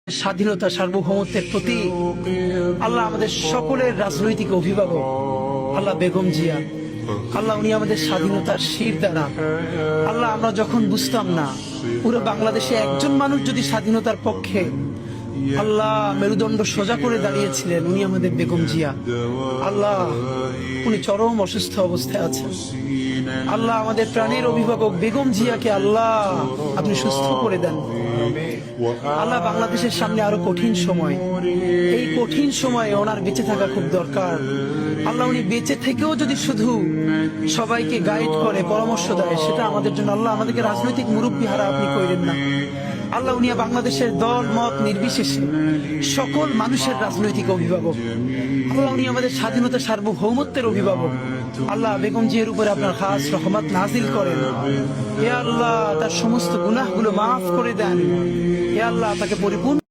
স্বাধীনতা সার্বভৌমত্বের প্রতি আল্লাহ আমাদের সকলের রাজনৈতিক অভিভাবক আল্লাহ বেগম জিয়া আল্লাহ উনি আমাদের স্বাধীনতার শির দ্বারা আল্লাহ আমরা যখন বুঝতাম না পুরো বাংলাদেশে একজন মানুষ যদি স্বাধীনতার পক্ষে আল্লাহ মেরুদণ্ড সোজা করে দাঁড়িয়েছিলেন উনি আমাদের বেগম জিয়া আল্লাহ উনি চরম অসুস্থ অবস্থায় আছেন আল্লাহ আমাদের প্রাণের অভিভাবক বেগম জিয়াকে আল্লাহ আপনি সুস্থ করে দেন আল্লাহ বাংলাদেশের সামনে আরো কঠিন সময় এই কঠিন সময়ে ওনার বেঁচে থাকা খুব দরকার আল্লাহ উনি বেঁচে থেকেও যদি শুধু সবাইকে গাইড করে পরামর্শ দেয় সেটা আমাদের জন্য আল্লাহ আমাদেরকে রাজনৈতিক মুরব্বী হারা আপনি কইলেন না আল্লাহ উনি বাংলাদেশের দল মত নির্বিশেষে সকল মানুষের রাজনৈতিক অভিভাবক আল্লাহ উনি আমাদের স্বাধীনতা সার্বভৌমত্বের অভিভাবক আল্লাহ বেগম জিয়ার উপরে আপনার খাস রহমত নাজিল করেন হে আল্লাহ তার সমস্ত গুনাহগুলো মাফ করে দেন হে আল্লাহ তাকে পরিপূর্ণ